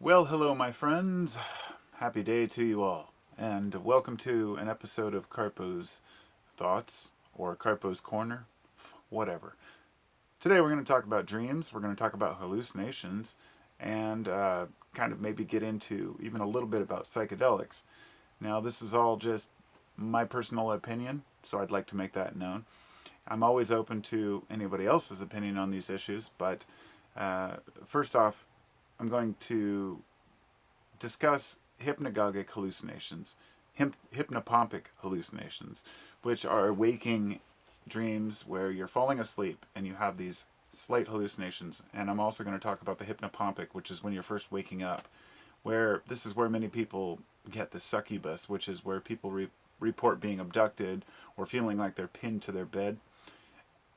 Well, hello, my friends. Happy day to you all, and welcome to an episode of Carpo's Thoughts, or Carpo's Corner, whatever. Today we're going to talk about dreams, we're going to talk about hallucinations, and kind of maybe get into even a little bit about psychedelics. Now, this is all just my personal opinion, so I'd like to make that known. I'm always open to anybody else's opinion on these issues, but first off, I'm going to discuss hypnagogic hallucinations, hypnopompic hallucinations, which are waking dreams where you're falling asleep and you have these slight hallucinations. And I'm also going to talk about the hypnopompic, which is when you're first waking up, where this is where many people get the succubus, which is where people report being abducted or feeling like they're pinned to their bed.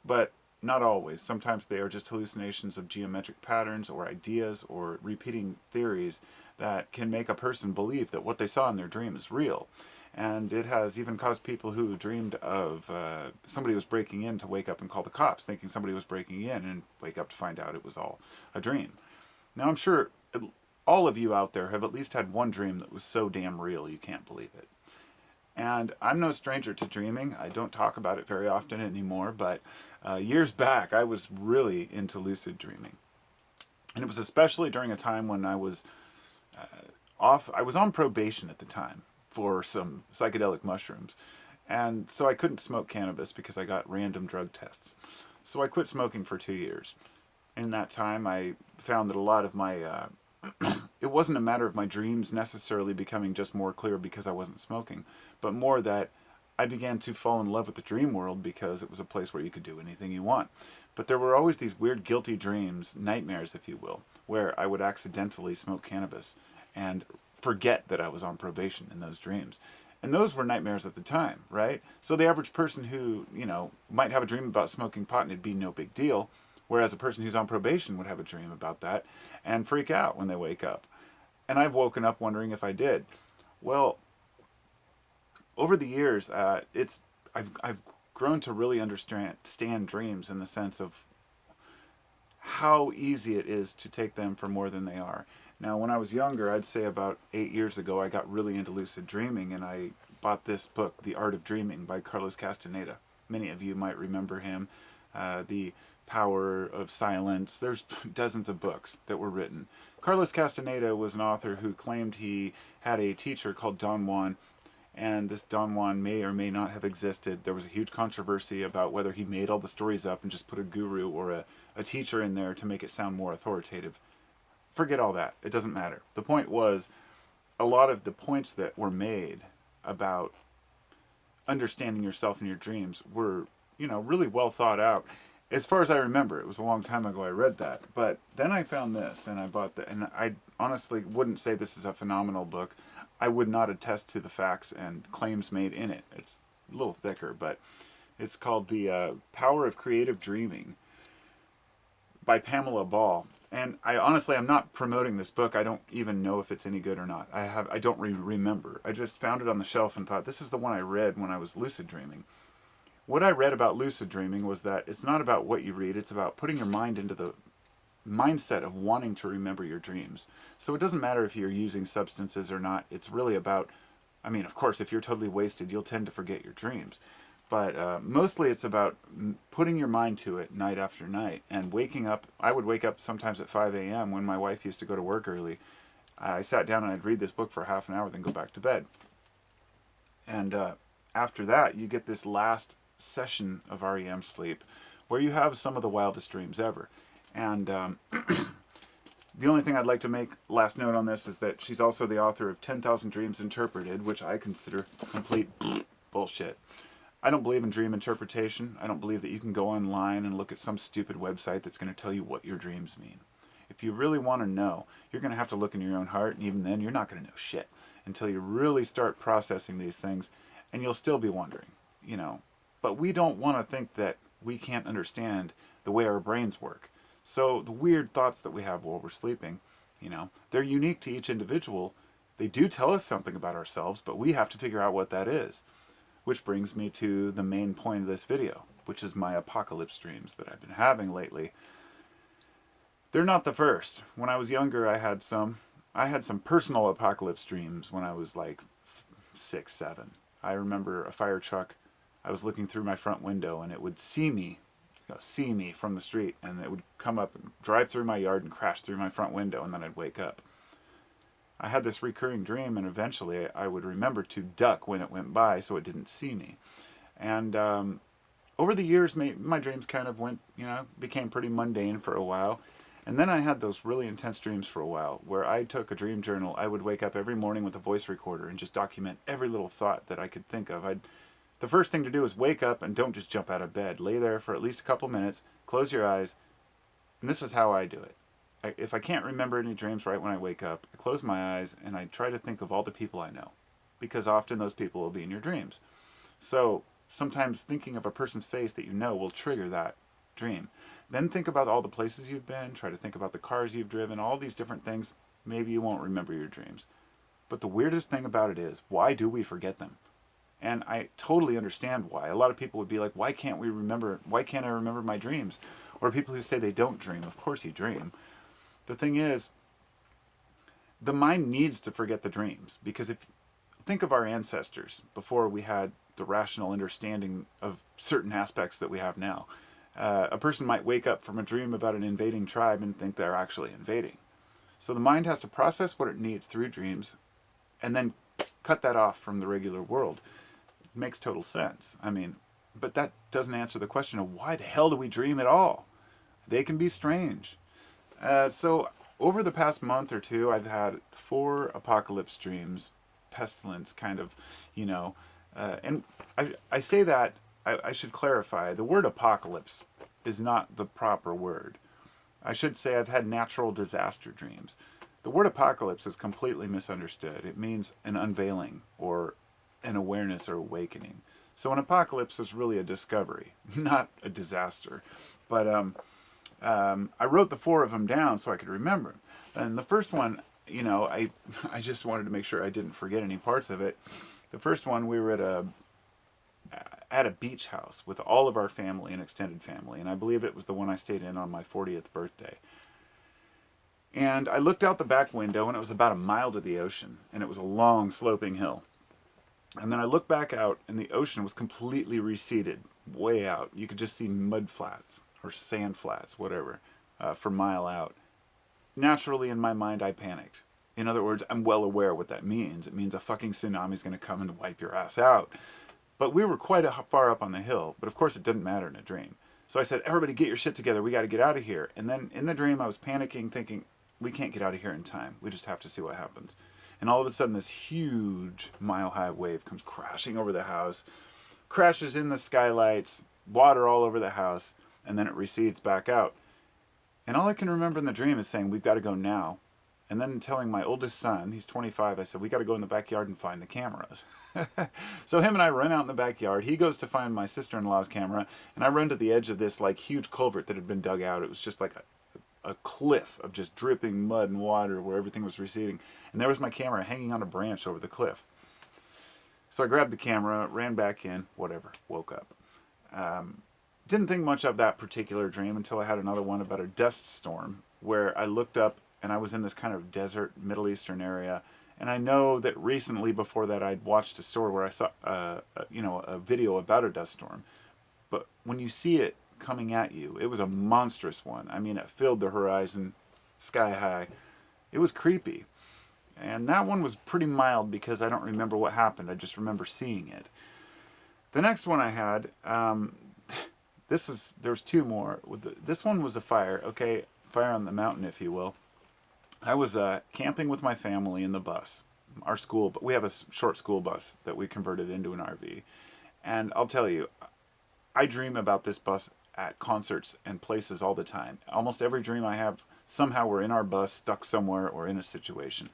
But not always. Sometimes they are just hallucinations of geometric patterns or ideas or repeating theories that can make a person believe that what they saw in their dream is real. And it has even caused people who dreamed of somebody was breaking in to wake up and call the cops, thinking somebody was breaking in, and wake up to find out it was all a dream. Now, I'm sure all of you out there have at least had one dream that was so damn real you can't believe it. And I'm no stranger to dreaming. I don't talk about it very often anymore, but years back I was really into lucid dreaming. And it was especially during a time when I was I was on probation at the time for some psychedelic mushrooms. And so I couldn't smoke cannabis because I got random drug tests. So I quit smoking for 2 years. In that time I found that a lot of my it wasn't a matter of my dreams necessarily becoming just more clear because I wasn't smoking, but more that I began to fall in love with the dream world because it was a place where you could do anything you want. But there were always these weird guilty dreams, nightmares if you will, where I would accidentally smoke cannabis and forget that I was on probation in those dreams. And those were nightmares at the time, right? So the average person who, might have a dream about smoking pot and it'd be no big deal, whereas a person who's on probation would have a dream about that and freak out when they wake up. And I've woken up wondering if I did. Well, over the years, I've grown to really understand dreams in the sense of how easy it is to take them for more than they are. Now, when I was younger, I'd say about 8 years ago, I got really into lucid dreaming, and I bought this book, The Art of Dreaming by Carlos Castaneda. Many of you might remember him. The Power of Silence. There's dozens of books that were written. Carlos Castaneda was an author who claimed he had a teacher called Don Juan, and this Don Juan may or may not have existed. There was a huge controversy about whether he made all the stories up and just put a guru or a teacher in there to make it sound more authoritative. Forget all that. It doesn't matter. The point was, a lot of the points that were made about understanding yourself in your dreams were, really well thought out. As far as I remember, it was a long time ago I read that. But then I found this, and I bought that. And I honestly wouldn't say this is a phenomenal book. I would not attest to the facts and claims made in it. It's a little thicker, but it's called The Power of Creative Dreaming by Pamela Ball. And I'm not promoting this book. I don't even know if it's any good or not. I don't remember. I just found it on the shelf and thought, this is the one I read when I was lucid dreaming. What I read about lucid dreaming was that it's not about what you read, it's about putting your mind into the mindset of wanting to remember your dreams. So it doesn't matter if you're using substances or not. It's really about, of course, if you're totally wasted, you'll tend to forget your dreams. But mostly it's about putting your mind to it night after night and waking up. I would wake up sometimes at 5 a.m. when my wife used to go to work early. I sat down and I'd read this book for half an hour, then go back to bed. And after that, you get this last session of REM sleep where you have some of the wildest dreams ever. And the only thing I'd like to make last note on this is that she's also the author of 10,000 Dreams Interpreted, which I consider complete bullshit. I don't believe in dream interpretation. I don't believe that you can go online and look at some stupid website that's going to tell you what your dreams mean. If you really want to know, you're going to have to look in your own heart, and even then you're not going to know shit until you really start processing these things, and you'll still be wondering, But we don't want to think that we can't understand the way our brains work. So the weird thoughts that we have while we're sleeping, they're unique to each individual. They do tell us something about ourselves, but we have to figure out what that is. Which brings me to the main point of this video, which is my apocalypse dreams that I've been having lately. They're not the first. When I was younger, I had some. I had some personal apocalypse dreams when I was like 6, 7. I remember a fire truck. I was looking through my front window and it would see me, see me from the street, and it would come up and drive through my yard and crash through my front window, and then I'd wake up. I had this recurring dream, and eventually I would remember to duck when it went by so it didn't see me. And over the years, my dreams kind of became pretty mundane for a while. And then I had those really intense dreams for a while where I took a dream journal. I would wake up every morning with a voice recorder and just document every little thought that I could think of. The first thing to do is wake up and don't just jump out of bed. Lay there for at least a couple minutes, close your eyes, and this is how I do it. If I can't remember any dreams right when I wake up, I close my eyes and I try to think of all the people I know, because often those people will be in your dreams. So sometimes thinking of a person's face that you know will trigger that dream. Then think about all the places you've been, try to think about the cars you've driven, all these different things. Maybe you won't remember your dreams. But the weirdest thing about it is, why do we forget them? And I totally understand why. A lot of people would be like, why can't I remember my dreams? Or people who say they don't dream. Of course you dream. The thing is, the mind needs to forget the dreams, because think of our ancestors before we had the rational understanding of certain aspects that we have now. A person might wake up from a dream about an invading tribe and think they're actually invading. So the mind has to process what it needs through dreams and then cut that off from the regular world. It makes total sense. But that doesn't answer the question of why the hell do we dream at all? They can be strange. So over the past month or two, I've had 4 apocalypse dreams, pestilence kind of, and I say that, I should clarify, the word apocalypse is not the proper word. I should say I've had natural disaster dreams. The word apocalypse is completely misunderstood. It means an unveiling or an awareness or awakening. So an apocalypse is really a discovery, not a disaster. But I wrote the 4 of them down so I could remember them. And the first one, I just wanted to make sure I didn't forget any parts of it. The first one, we were at a beach house with all of our family and extended family, and I believe it was the one I stayed in on my 40th birthday. And I looked out the back window, and it was about a mile to the ocean, and it was a long sloping hill. And then I looked back out, and the ocean was completely receded, way out. You could just see mud flats or sand flats, whatever, for a mile out. Naturally, in my mind, I panicked. In other words, I'm well aware what that means. It means a fucking tsunami's going to come and wipe your ass out. But we were quite far up on the hill, but of course it didn't matter in a dream. So I said, everybody get your shit together, we got to get out of here. And then in the dream I was panicking, thinking, we can't get out of here in time. We just have to see what happens. And all of a sudden this huge mile-high wave comes crashing over the house, crashes in the skylights, water all over the house, and then it recedes back out. And all I can remember in the dream is saying, we've got to go now. And then telling my oldest son, he's 25, I said, we got to go in the backyard and find the cameras. So him and I run out in the backyard. He goes to find my sister-in-law's camera, and I run to the edge of this huge culvert that had been dug out. It was just like a cliff of just dripping mud and water where everything was receding. And there was my camera hanging on a branch over the cliff. So I grabbed the camera, ran back in, whatever, woke up. Didn't think much of that particular dream until I had another one about a dust storm where I looked up and I was in this kind of desert Middle Eastern area. And I know that recently before that I'd watched a story where I saw a video about a dust storm. But when you see it coming at you, it was a monstrous one. It filled the horizon sky high. It was creepy. And that one was pretty mild because I don't remember what happened. I just remember seeing it. The next one I had, there's 2 more. This one was a fire, okay? Fire on the mountain, if you will. I was camping with my family in the bus, our school, but we have a short school bus that we converted into an RV. And I'll tell you, I dream about this bus at concerts and places all the time. Almost every dream I have, somehow we're in our bus, stuck somewhere, or in a situation.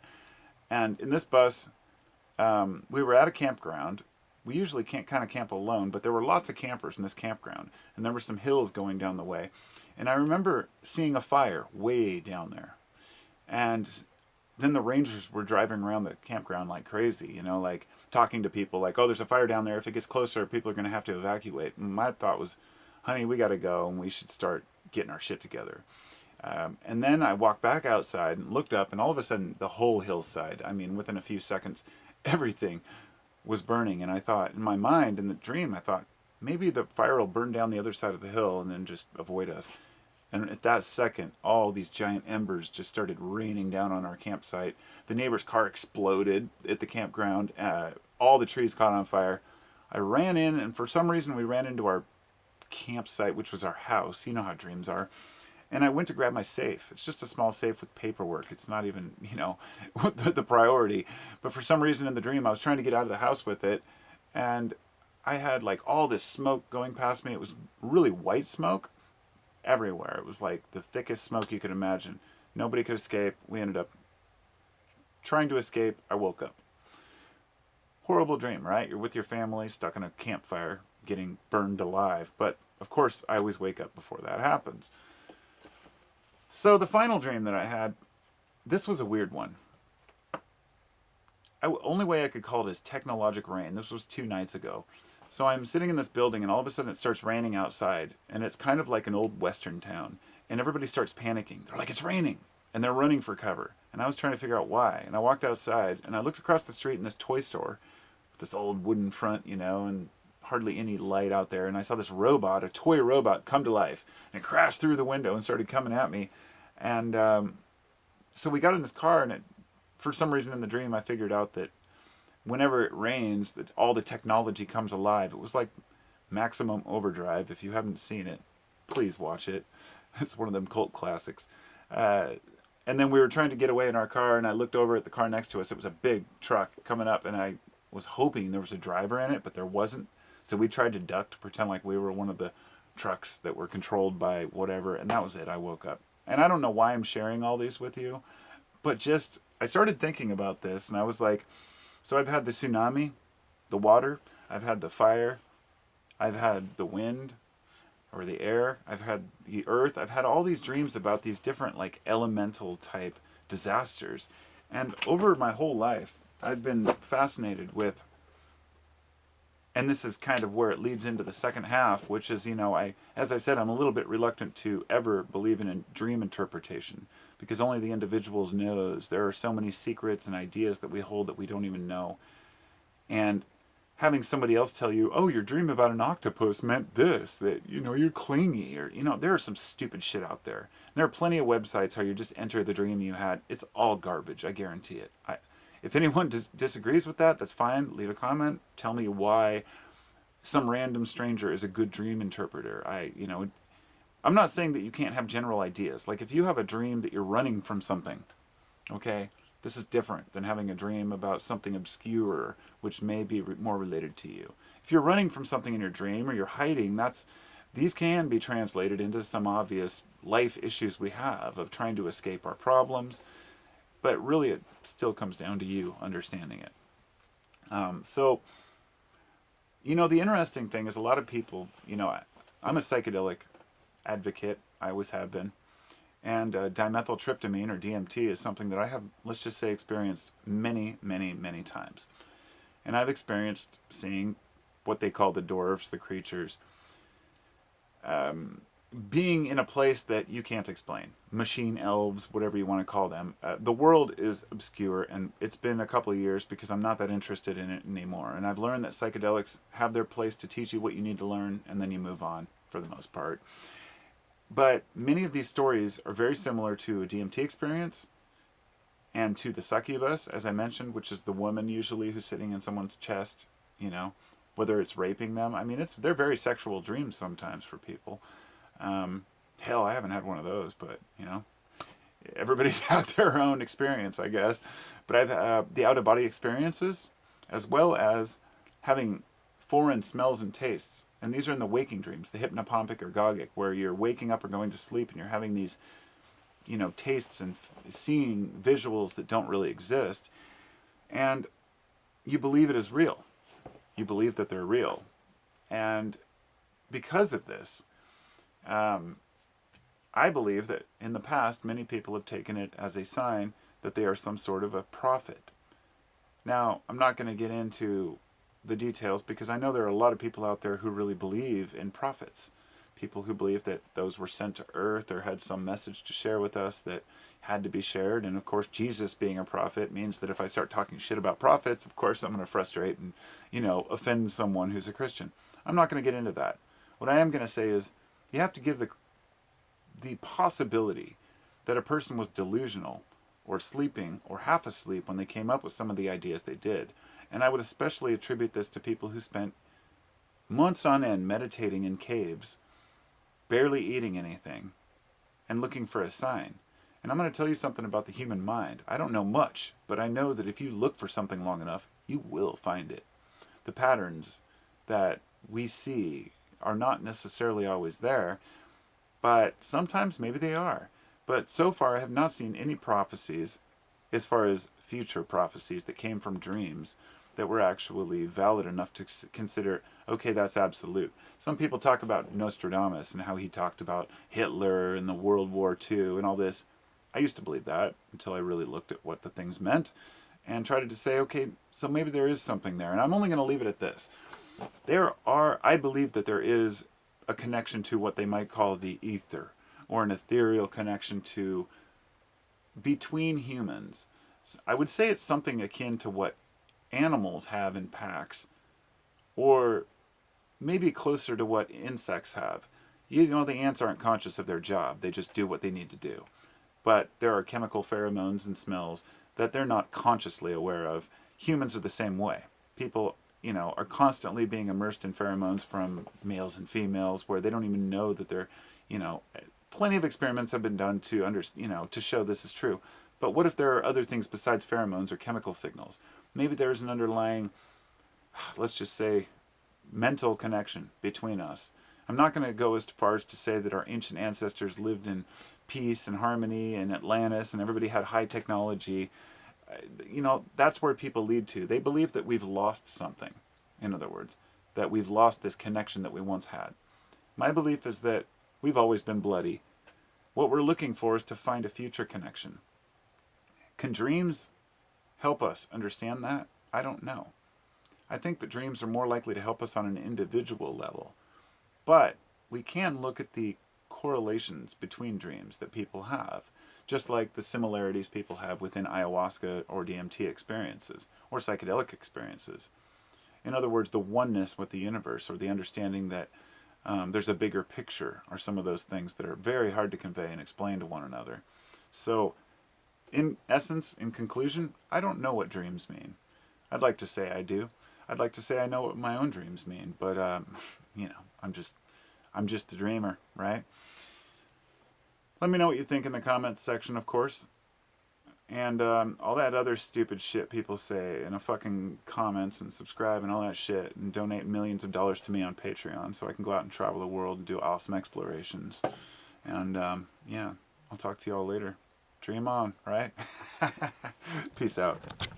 And in this bus, we were at a campground. We usually can't kind of camp alone, but there were lots of campers in this campground. And there were some hills going down the way. And I remember seeing a fire way down there. And then the rangers were driving around the campground like crazy, talking to people like, oh, there's a fire down there. If it gets closer, people are going to have to evacuate. And my thought was, honey, we got to go and we should start getting our shit together. And then I walked back outside and looked up, and all of a sudden, the whole hillside, I mean, within a few seconds, everything was burning. And I thought, in my mind, in the dream, I thought, maybe the fire will burn down the other side of the hill and then just avoid us. And at that second, all these giant embers just started raining down on our campsite. The neighbor's car exploded at the campground. All the trees caught on fire. I ran in, and for some reason, we ran into our campsite, which was our house. You know how dreams are. And I went to grab my safe. It's just a small safe with paperwork. It's not even, the priority. But for some reason in the dream, I was trying to get out of the house with it. And I had like all this smoke going past me. It was really white smoke everywhere. It was like the thickest smoke you could imagine. Nobody could escape. We ended up trying to escape. I woke up. Horrible dream, right? You're with your family, stuck in a campfire, getting burned alive. But of course, I always wake up before that happens. So the final dream that I had, this was a weird one. Only way I could call it is technologic rain. This was 2 nights ago. So I'm sitting in this building, and all of a sudden it starts raining outside. And it's kind of like an old western town. And everybody starts panicking. They're like, it's raining. And they're running for cover. And I was trying to figure out why. And I walked outside, and I looked across the street in this toy store with this old wooden front, and hardly any light out there. And I saw this robot, a toy robot, come to life. And it crashed through the window and started coming at me. And so we got in this car, and for some reason in the dream, I figured out that whenever it rains, that all the technology comes alive. It was like Maximum Overdrive. If you haven't seen it, please watch it. It's one of them cult classics. And then we were trying to get away in our car, and I looked over at the car next to us. It was a big truck coming up, and I was hoping there was a driver in it, but there wasn't. So we tried to duck to pretend like we were one of the trucks that were controlled by whatever, and that was it. I woke up. And I don't know why I'm sharing all these with you, but just, I started thinking about this, and I was like, so I've had the tsunami, the water, I've had the fire, I've had the wind, or the air, I've had the earth, I've had all these dreams about these different like elemental type disasters. And over my whole life, I've been fascinated with, and this is kind of where it leads into the second half, which is, as I said, I'm a little bit reluctant to ever believe in a dream interpretation, because only the individual knows. There are so many secrets and ideas that we hold that we don't even know. And having somebody else tell you, oh, your dream about an octopus meant this, that, you're clingy, or, there are some stupid shit out there. There are plenty of websites how you just enter the dream you had. It's all garbage, I guarantee it. If anyone disagrees with that, that's fine. Leave a comment. Tell me why some random stranger is a good dream interpreter. I'm not saying that you can't have general ideas. Like if you have a dream that you're running from something, okay, this is different than having a dream about something obscure, which may be more related to you. If you're running from something in your dream or you're hiding, these can be translated into some obvious life issues we have of trying to escape our problems. But really, it still comes down to you understanding it. So, the interesting thing is a lot of people, I'm a psychedelic advocate. I always have been. And dimethyltryptamine, or DMT, is something that I have, let's just say, experienced many, many, many times. And I've experienced seeing what they call the dwarves, the creatures, being in a place that you can't explain. Machine elves, whatever you want to call them. The world is obscure, and it's been a couple of years because I'm not that interested in it anymore. And I've learned that psychedelics have their place to teach you what you need to learn, and then you move on for the most part. But many of these stories are very similar to a DMT experience and to the succubus, as I mentioned, which is the woman usually who's sitting in someone's chest, whether it's raping them. I mean, they're very sexual dreams sometimes for people. Hell, I haven't had one of those, but, everybody's had their own experience, I guess. But I've the out-of-body experiences, as well as having foreign smells and tastes. And these are in the waking dreams, the hypnopompic or gogic, where you're waking up or going to sleep and you're having these, tastes and seeing visuals that don't really exist. And you believe it is real. You believe that they're real. And because of this, I believe that in the past, many people have taken it as a sign that they are some sort of a prophet. Now, I'm not going to get into the details because I know there are a lot of people out there who really believe in prophets. people who believe that those were sent to earth or had some message to share with us that had to be shared. And of course, Jesus being a prophet means that if I start talking shit about prophets, of course I'm going to frustrate and, offend someone who's a Christian. I'm not going to get into that. What I am going to say is you have to give the possibility that a person was delusional or sleeping or half asleep when they came up with some of the ideas they did. And I would especially attribute this to people who spent months on end meditating in caves, barely eating anything, and looking for a sign. And I'm going to tell you something about the human mind. I don't know much, but I know that if you look for something long enough, you will find it. The patterns that we see are not necessarily always there, but sometimes maybe they are. But so far I have not seen any prophecies, as far as future prophecies that came from dreams, that were actually valid enough to consider, okay, that's absolute. Some people talk about Nostradamus and how he talked about Hitler and the World War II and all this. I used to believe that until I really looked at what the things meant and tried to say, okay, so maybe there is something there. And I'm only going to leave it at this. I believe that there is a connection to what they might call the ether, or an ethereal connection to between humans. I would say it's something akin to what animals have in packs, or maybe closer to what insects have. The ants aren't conscious of their job. They just do what they need to do. But there are chemical pheromones and smells that they're not consciously aware of. Humans are the same way. People, are constantly being immersed in pheromones from males and females where they don't even know that they're, plenty of experiments have been done to show this is true. But what if there are other things besides pheromones or chemical signals? Maybe there's an underlying, let's just say, mental connection between us. I'm not going to go as far as to say that our ancient ancestors lived in peace and harmony in Atlantis and everybody had high technology. That's where people lead to. They believe that we've lost something, in other words, that we've lost this connection that we once had. My belief is that we've always been bloody. What we're looking for is to find a future connection. Can dreams help us understand that? I don't know. I think that dreams are more likely to help us on an individual level. But we can look at the correlations between dreams that people have, just like the similarities people have within ayahuasca or DMT experiences, or psychedelic experiences. In other words, the oneness with the universe, or the understanding that there's a bigger picture, are some of those things that are very hard to convey and explain to one another. So, in essence, in conclusion, I don't know what dreams mean. I'd like to say I do. I'd like to say I know what my own dreams mean, but I'm just the dreamer, right? Let me know what you think in the comments section, of course. And all that other stupid shit people say in the fucking comments, and subscribe and all that shit, and donate millions of dollars to me on Patreon so I can go out and travel the world and do awesome explorations. And I'll talk to you all later. Dream on, right? Peace out.